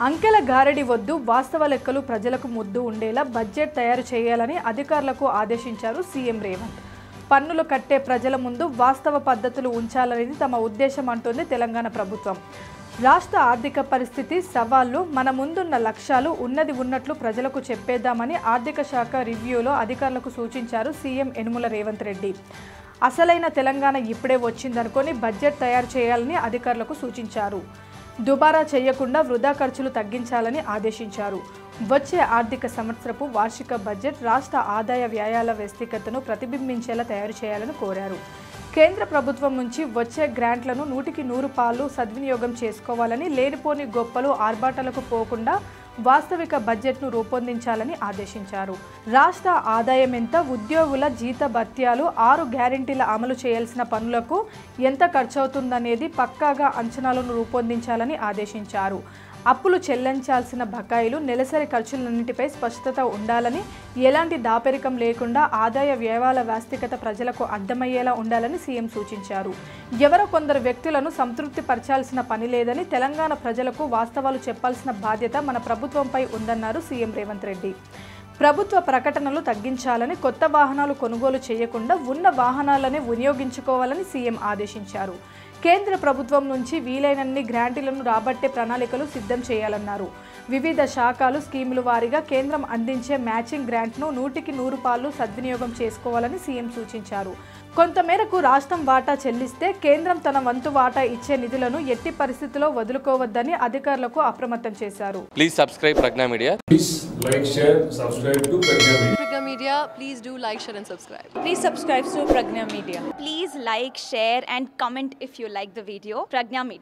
అంకెల గారడి వద్దు, వాస్తవ లెక్కలు ప్రజలకు ముద్దు ఉండేలా బడ్జెట్ తయారు చేయాలని అధికారులకు ఆదేశించారు సీఎం రేవంత్. పన్నులు కట్టే ప్రజల ముందు వాస్తవ పద్ధతులు ఉంచాలనేది తమ ఉద్దేశం అంటోంది తెలంగాణ ప్రభుత్వం. రాష్ట్ర ఆర్థిక పరిస్థితి, సవాళ్లు, మన ముందున్న లక్ష్యాలు ఉన్నది ఉన్నట్లు ప్రజలకు చెప్పేద్దామని ఆర్థిక శాఖ రివ్యూలో అధికారులకు సూచించారు సీఎం యనుమల రేవంత్ రెడ్డి. అసలైన తెలంగాణ ఇప్పుడే వచ్చిందనుకొని బడ్జెట్ తయారు చేయాలని అధికారులకు సూచించారు. దుబారా చేయకుండా వృధా ఖర్చులు తగ్గించాలని ఆదేశించారు. వచ్చే ఆర్థిక సంవత్సరపు వార్షిక బడ్జెట్ రాష్ట్ర ఆదాయ వ్యయాల వ్యవస్థీకతను ప్రతిబింబించేలా తయారు చేయాలని కోరారు. కేంద్ర ప్రభుత్వం నుంచి వచ్చే గ్రాంట్లను 100% సద్వినియోగం చేసుకోవాలని, లేనిపోని గొప్పలు ఆర్భాటాలకు పోకుండా వాస్తవిక బడ్జెట్ను రూపొందించాలని ఆదేశించారు. రాష్ట్ర ఆదాయం ఎంత, ఉద్యోగుల జీత భత్యాలు, 6 గ్యారెంటీల అమలు చేయాల్సిన పనులకు ఎంత ఖర్చవుతుందనేది పక్కాగా అంచనాలను రూపొందించాలని ఆదేశించారు. అప్పులు చెల్లించాల్సిన బకాయిలు, నెలసరి ఖర్చులన్నింటిపై స్పష్టత ఉండాలని, ఎలాంటి దాపెరికం లేకుండా ఆదాయ వ్యయాల వాస్తవికత ప్రజలకు అర్థమయ్యేలా ఉండాలని సీఎం సూచించారు. ఎవరో కొందరు వ్యక్తులను సంతృప్తి పరచాల్సిన పని లేదని, తెలంగాణ ప్రజలకు వాస్తవాలు చెప్పాల్సిన బాధ్యత మన ప్రభుత్వంపై ఉందన్నారు సీఎం రేవంత్ రెడ్డి. ప్రభుత్వ ప్రకటనలు తగ్గించాలని, కొత్త వాహనాలు కొనుగోలు చేయకుండా ఉన్న వాహనాలనే వినియోగించుకోవాలని సీఎం ఆదేశించారు. కేంద్ర ప్రభుత్వం నుంచి వీలైనన్ని గ్రాంటీలను రాబట్టే ప్రణాళికలు సిద్ధం చేయాలన్నారు. వివిధ శాఖలు, స్కీముల వారీగా కేంద్రం అందించే మ్యాచింగ్ గ్రాంట్ను 100% సద్వినియోగం చేసుకోవాలని సీఎం సూచించారు. కొంతమేరకు రాష్ట్రం వాటా చెల్లిస్తే కేంద్రం తన వంతు వాటా ఇచ్చే నిధులను ఎట్టి పరిస్థితుల్లో వదులుకోవద్దని అధికారులకు అప్రమత్తం చేశారు. Please subscribe Pragna Media. Please like, share, subscribe to Pragna Media. Pragna Media, please do like, share and subscribe. Please subscribe to Pragna Media. Please like, share and comment if you like the video. Pragna Media.